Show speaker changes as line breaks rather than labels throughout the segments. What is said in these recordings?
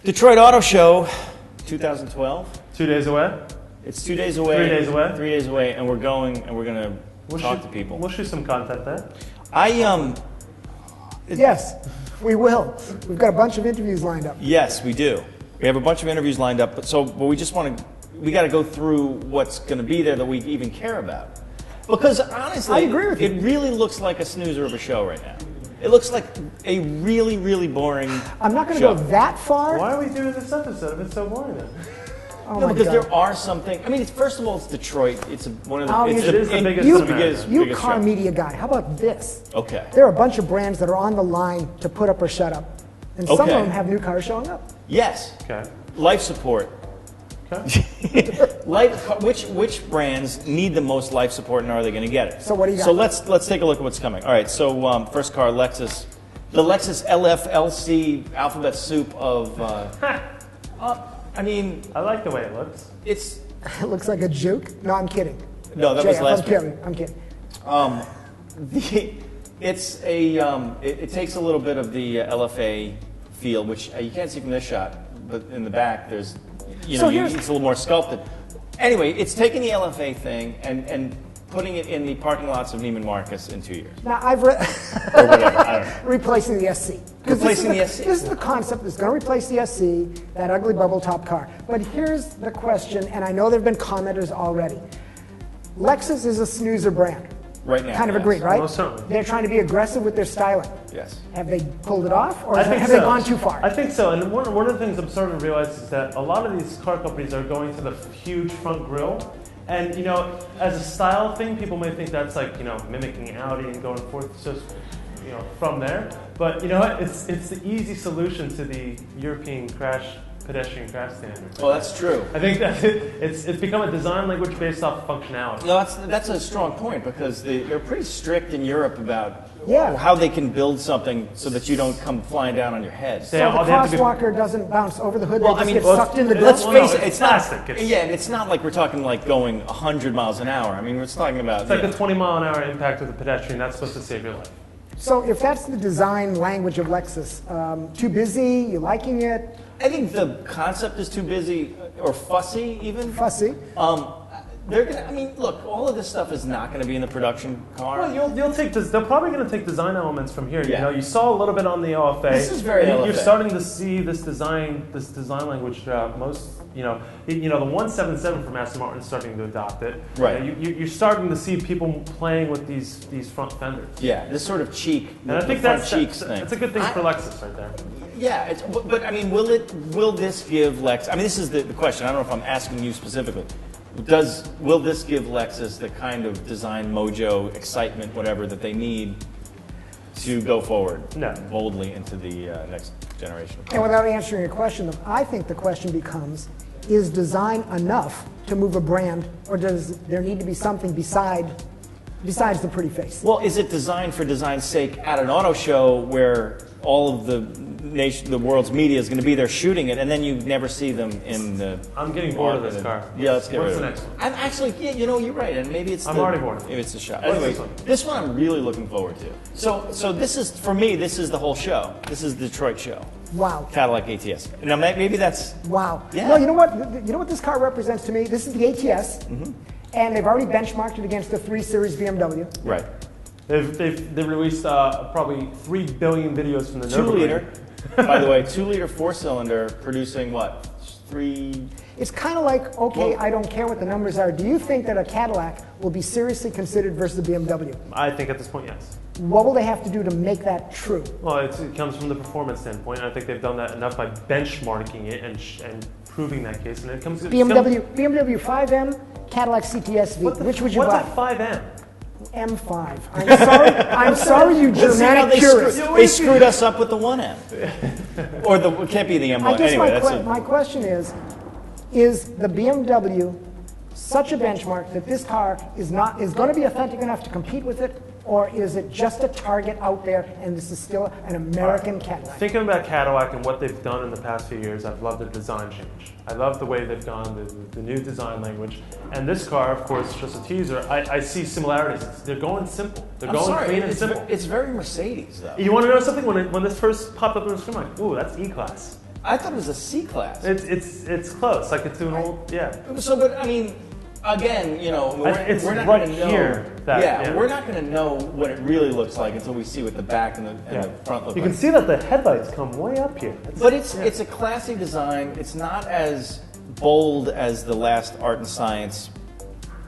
Detroit Auto Show, 2012.
2 days away?
It's 2 days away.
3 days away?
3 days away, and we're going, and we're going to talk to people.
We'll shoot some content there.
Yes, we will. We've got a bunch of interviews lined up.
Yes, we do. We have a bunch of interviews lined up, but we just want to, we got to go through what's going to be there that we even care about. Because honestly,
I agree with you.
It really looks like a snoozer of a show right now. It looks like a really, really boring
I'm not going to go that far.
Why are we doing this episode if it's so boring then?
Oh
no,
my
because
God.
there are something. I mean, first of all, it's Detroit. It's one of the.
Oh,
It's
it
is the biggest.
You
biggest
car
show.
media guy. How about this?
Okay.
There are a bunch of brands that are on the line to put up or shut up, and some of
Okay.
them have new cars showing up.
Yes.
Okay.
Life support.
Okay.
Which brands need the most life support, and are they going to get it?
So what do you got?
So let's take a look at what's coming. All right. So first car, Lexus, the Lexus LF-LC alphabet soup of. I mean,
I like the way it looks.
it's
It looks like a juke. No, I'm kidding.
no, that was
JF,
last
I'm
year.
kidding. I'm kidding.
It's a it takes a little bit of the LFA feel, which you can't see from this shot, but in the back there's it's a little more sculpted. Anyway, it's taking the LFA thing and putting it in the parking lots of Neiman Marcus in 2 years
Now I've read
or whatever. I don't know.
replacing the SC. 'Cause
Replacing the SC.
This is the concept that's going to replace the SC, that ugly bubble top car. But here's the question, and I know there have been commenters already. Lexus is a snoozer brand.
Right now,
Kind of
yes.
agreed, right?
Most certainly.
They're trying to be aggressive with their styling.
Yes.
Have they pulled it off, or
I
have
think
they
so.
gone too far?
I think so. And one of the things I'm starting to realize is that a lot of these car companies are going to the huge front grille. And, as a style thing, people may think that's like, mimicking Audi and going forth, so, from there. But, what? It's the easy solution to the European pedestrian crash standard.
Well, that's true.
I think that it's become a design language based off functionality.
No, that's a strong point because they're pretty strict in Europe about
Yeah.
how they can build something so that you don't come flying down on your head.
So
They
the
have to be-
crosswalker doesn't bounce over the hood,
Well,
they just
I mean,
get sucked in the
let's
door.
face it,
it's
it's not.
plastic. It's-
Yeah, and it's not like we're talking like going 100 miles an hour. I mean, we're talking about.
It's like a 20-mile-an-hour impact with a pedestrian. That's supposed to save your life.
So if that's the design language of Lexus, too busy, you liking it,
I think the concept is too busy or fussy, even.
fussy?
They're gonna. I mean, look, all of this stuff is not going to be in the production car.
Well, you'll take this. They're probably going to take design elements from here.
Yeah.
You saw a little bit on the OFA.
This is very
and You're
LFA.
starting to see this design language throughout most. The 177 from Aston Martin is starting to adopt it.
Right.
You're starting to see people playing with these front fenders.
Yeah, this sort of cheek.
And I think
front
that's
cheeks thing.
that's a good thing for Lexus right there.
Yeah, but I mean, will this give Lex? I mean, this is the question. I don't know if I'm asking you specifically. Will this give Lexus the kind of design mojo, excitement, whatever that they need to go forward
No.
boldly into the next generation?
And without answering your question, I think the question becomes, is design enough to move a brand, or does there need to be something besides the pretty face?
Well, is it designed for design's sake at an auto show where all of the world's media is going to be there shooting it, and then you never see them in the...
I'm getting bored of this car.
Yeah, let's get
What's
rid
the
of it.
next one?
I'm actually, you're right, and maybe it's
I'm already bored.
Maybe it's the shot.
What's
Anyway,
this one?
this one I'm really looking forward to. So this is, for me, this is the whole show. This is the Detroit show.
Wow.
Cadillac ATS. Now, maybe that's...
Wow.
Yeah.
Well, you know what? You know what this car represents to me? This is the ATS, and they've already benchmarked it against the 3 Series BMW.
Right.
They've released probably 3 billion videos from the
2
Nürburgring.
liter. By the way, 2 liter 4-cylinder producing what? 3...
It's kind of like, okay, I don't care what the numbers are. Do you think that a Cadillac will be seriously considered versus a BMW?
I think at this point, yes.
What will they have to do to make that true?
Well, it comes from the performance standpoint. I think they've done that enough by benchmarking it and proving that case. And it comes
BMW 5M, Cadillac CTS-V. Which would you
what's
buy?
a 5M?
M5. I'm sorry, you
See how
Germanic purist.
they screwed us up with the 1M. Or it can't be the M1.
I guess
Anyway,
my question is the BMW such a benchmark that this car is going to be authentic enough to compete with it, or is it just a target out there and this is still an American Cadillac?
Thinking about Cadillac and what they've done in the past few years, I've loved their design change. I love the way they've gone, the new design language. And this car, of course, just a teaser, I see similarities. They're going simple. They're going clean and simple.
It's very Mercedes, though.
You want to know something? When this first popped up on the screen, I'm like, ooh, that's E-Class.
I thought it was a C-Class.
It's close. Like it's an old, yeah.
So, but I mean, again, you know,
It's
we're not
right
going to know.
here.
We're not going to know what it really looks like until we see what the back and the front look like.
You can see that the headlights come way up here.
But it's a classy design. It's not as bold as the last Art and Science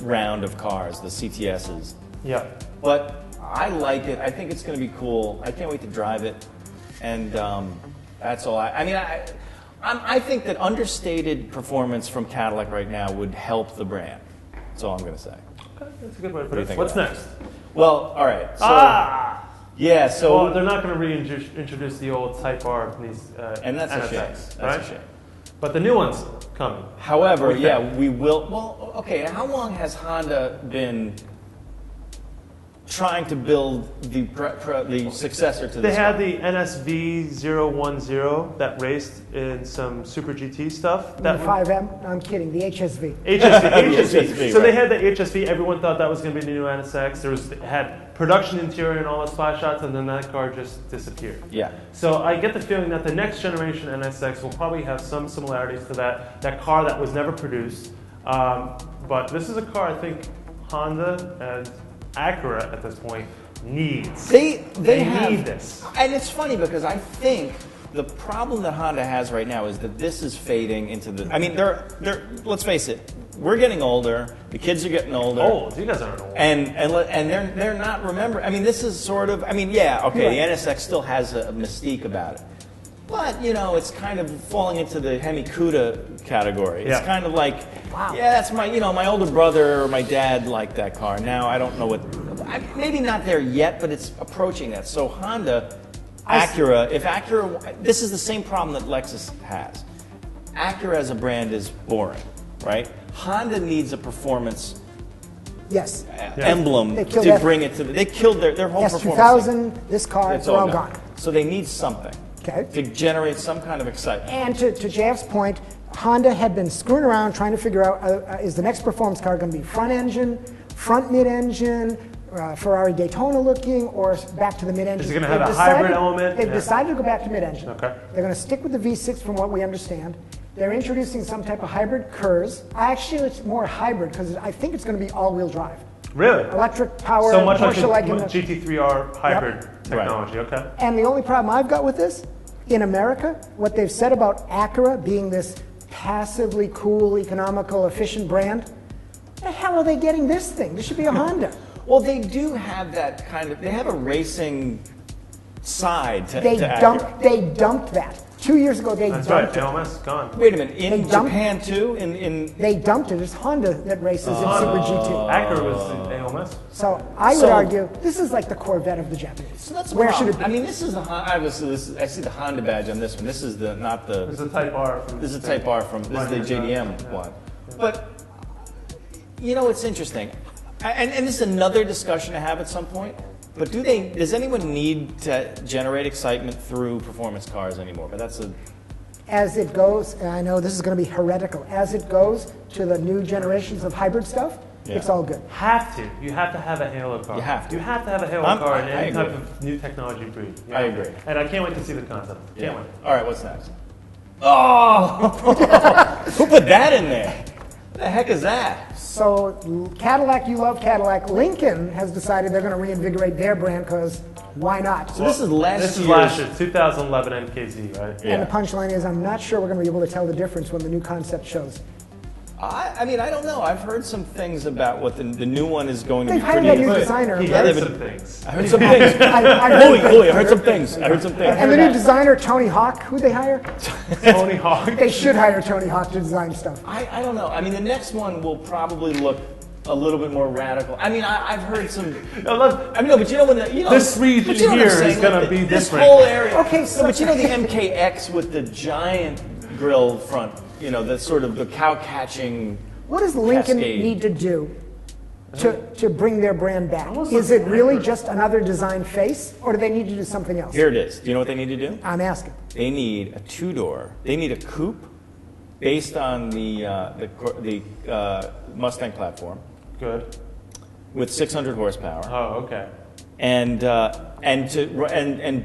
round of cars, the CTSs.
Yeah.
But I like it. I think it's going to be cool. I can't wait to drive it. And that's all. I think that understated performance from Cadillac right now would help the brand. That's all I'm going to say.
Okay, that's a good way to put it. What's next?
Well, all right. So, yeah, so...
Well, they're not going to reintroduce the old Type R from these
and that's
NSX,
a shame.
right?
That's a shame.
But the new one's coming.
However, we will... Well, okay, how long has Honda been trying to build the successor to this
They had
car?
the NSV010 that raced in some Super GT stuff.
The 5M? No, I'm kidding. The HSV.
HSV. So
right.
they had the HSV. Everyone thought that was going to be the new NSX. It had production interior and all the spy shots, and then that car just disappeared.
Yeah.
So I get the feeling that the next generation NSX will probably have some similarities to that car that was never produced. But this is a car I think Honda and Acura at this point needs.
They
need this.
And it's funny because I think the problem that Honda has right now is that this is fading into the... I mean, they're let's face it, we're getting older, the kids are getting older.
Old, you guys aren't old.
And they're not remembering. I mean, this is sort of... I mean, yeah, okay, the NSX still has a mystique about it. But, you know, it's kind of falling into the Hemi Cuda category. It's kind of like, yeah, that's my older brother or my dad liked that car. Now I don't know what, maybe not there yet, but it's approaching that. So Honda, Acura, this is the same problem that Lexus has. Acura as a brand is boring, right? Honda needs a performance emblem to bring it to they killed their whole performance.
S2000, this car,
It's
they're all gone.
So they need something.
Okay.
To generate some kind of excitement.
And to JF's point, Honda had been screwing around trying to figure out, is the next performance car going to be front engine, front mid-engine, Ferrari Daytona looking, or back to the mid-engine?
Is it going to have a hybrid element?
They've decided to go back to mid-engine.
Okay.
They're going to stick with the V6 from what we understand. They're introducing some type of hybrid KERS. Actually, it's more hybrid because I think it's going to be all-wheel drive.
Really?
Electric power.
So much like the
like
GT3R hybrid technology, okay.
And the only problem I've got with this, in America, what they've said about Acura being this passively cool, economical, efficient brand, the hell are they getting this thing? This should be a Honda.
Well, they do have that kind of, they have a racing side to
They
Acura.
dumped that. 2 years ago, they
That's
dumped
right,
it.
LMS gone.
Wait a minute, in Japan too?
They dumped it. It's Honda that races in Super GT.
Acura was in ALMS.
So I would argue this is like the Corvette of the Japanese.
So that's
where should it be?
I mean, this is the obviously. I see the Honda badge on this one. This is not the.
This is a Type R.
This is a Type R from. This is the JDM one. But you know, it's interesting, and this is another discussion to have at some point. But does anyone need to generate excitement through performance cars anymore? But that's a.
As it goes, and I know this is going to be heretical, as it goes to the new generations of hybrid stuff, it's all good.
You have to have a Halo car.
You have to
have a Halo car in any type of new technology breed.
I agree.
And I can't wait to see the concept. Can't wait.
All right, what's next? Oh! Who put that in there? What the heck is that?
So Cadillac, you love Cadillac. Lincoln has decided they're going to reinvigorate their brand because why not?
So this is last
year, 2011 MKZ, right?
Yeah. And the punchline is, I'm not sure we're going to be able to tell the difference when the new concept shows.
I mean, I don't know. I've heard some things about what the new one is going to be.
They've hired a new designer.
I heard some things.
I heard some things. I heard some things.
And the new designer, Tony Hawk, who'd they hire?
Tony Hawk.
They should hire Tony Hawk to design stuff.
I don't know. I mean, the next one will probably look a little bit more radical. I mean, I've heard some. But you know when
this region here is going to be different.
This whole area.
Okay, so
but you know the MKX with the giant grill front. You know, the sort of the cow-catching.
What does Lincoln need to do to bring their brand back? Is it really just another design face, or do they need to do something else?
Here it is. Do you know what they need to do?
I'm asking.
They need a two-door. They need a coupe based on the Mustang platform.
Good.
With 600 horsepower.
Oh, okay.
and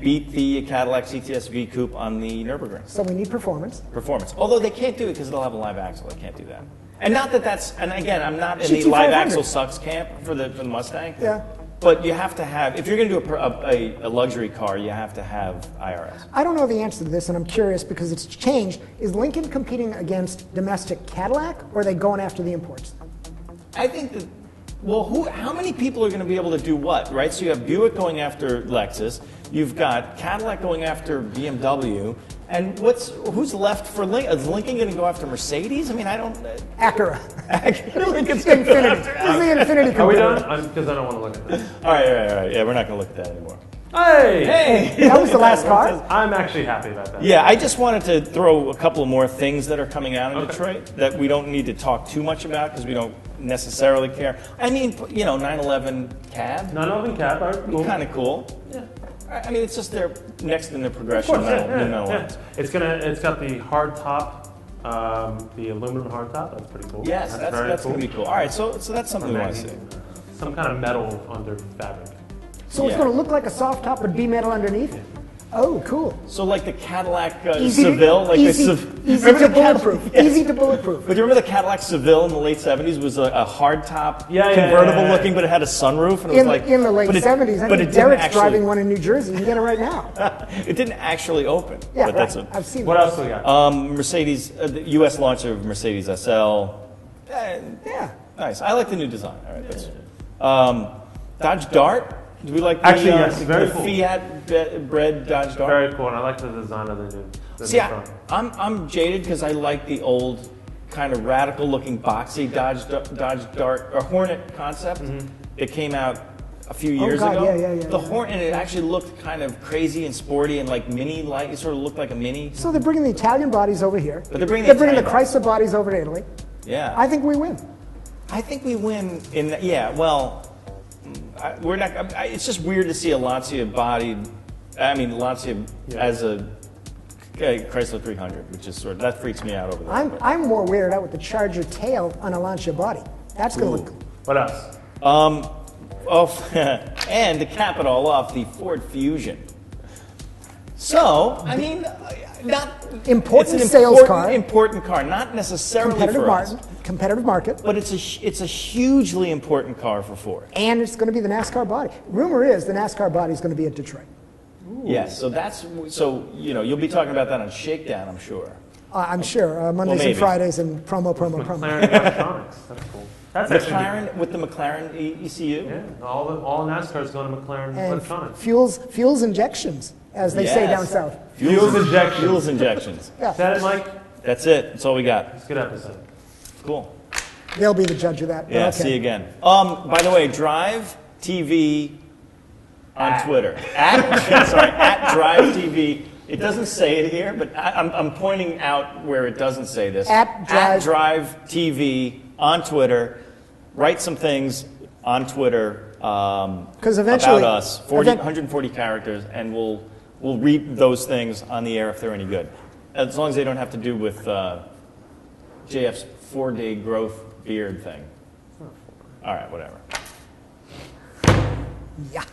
beat the Cadillac ATS V Coupe on the Nürburgring.
So we need performance.
Performance. Although they can't do it because they'll have a live axle. They can't do that. And not that that's, and again, I'm not in the
GT500.
live axle sucks camp for the Mustang.
Yeah.
But you have to have, if you're going to do a luxury car, you have to have IRS.
I don't know the answer to this, and I'm curious because it's changed. Is Lincoln competing against domestic Cadillac, or are they going after the imports?
I think that, well, how many people are going to be able to do what, right? So you have Buick going after Lexus, you've got Cadillac going after BMW, and who's left for Lincoln? Is Lincoln going to go after Mercedes? I mean, I don't...
Acura.
Lincoln's
Infinity. This is the Infinity.
Are we done? Because I don't want to look at this.
All right. Yeah, we're not going to look at that anymore.
Hey!
That was the last car?
I'm actually happy about that.
Yeah, I just wanted to throw a couple of more things that are coming out in Detroit that we don't need to talk too much about because we don't necessarily care. I mean, 911 cab.
911 cab, all right, cool.
Kind of cool.
Yeah.
I mean, it's just they're next in the progression.
Yeah. It's got the hard top, the aluminum hard top. That's pretty cool.
Yes, that's
cool.
going to be cool. All right, so that's something we want to see.
Some kind of metal under fabric.
So it's going to look like a soft top, but be metal underneath? Oh, cool.
So like the Cadillac
Easy
Seville,
to, easy to bulletproof.
Yes.
Easy to bulletproof.
But you remember the Cadillac Seville in the late 70s was a hard top, convertible looking, but it had a sunroof, and it was like
in the late 70s. I think Derek's driving one in New Jersey. You can get it right now.
It didn't actually open.
Yeah,
but
right. I've seen it.
What else do we got?
Mercedes, the U.S. launch of Mercedes SL.
Yeah.
Nice. I like the new design. All right. That's, Dodge Dart. Do we like the,
actually, yes, very
the
cool.
Fiat-bred Dodge Dart?
Very cool, and I like the design of the new.
See, I'm jaded because I like the old kind of radical-looking, boxy Dodge Dart or Hornet concept. It came out a few years ago.
Yeah.
The Hornet, it actually looked kind of crazy and sporty and like mini-like. It sort of looked like a mini.
So they're bringing the Italian bodies over here.
But they're bringing
the Chrysler bodies over to Italy.
Yeah.
I think we win.
I think we win in well, we're not. It's just weird to see a Lancia bodied. I mean, Lancia as a Chrysler 300, which is sort of that freaks me out over there.
I'm more weirded out with the Charger tail on a Lancia body. That's going to look cool.
What else?
And to cap it all off, the Ford Fusion. So, I mean,
important
it's an
sales car,
important car, not necessarily for us.
Competitive market,
but it's a hugely important car for Ford.
And it's going to be the NASCAR body. Rumor is the NASCAR body is going to be at Detroit.
Yes, so you'll be talking about that on Shakedown, I'm sure.
I'm sure Mondays and Fridays and promo.
McLaren electronics. That's cool. That's
McLaren with the McLaren ECU.
Yeah, all NASCAR is going to McLaren electronics.
Fuels injections, as they say down south.
Fuels injections.
Fuels injections.
Yeah.
Is that it, Mike?
That's it. That's all we got.
It's a good episode.
Cool.
They'll be the judge of that.
Yeah.
Okay.
See you again. By the way, Drive TV on Twitter at Drive TV. It doesn't say it here, but I'm pointing out where it doesn't say this.
At
Drive TV on Twitter. Write some things on Twitter
eventually,
about us. 140 characters, and we'll read those things on the air if they're any good. As long as they don't have to do with JF's 4-day growth beard thing. All right, whatever.
Yeah.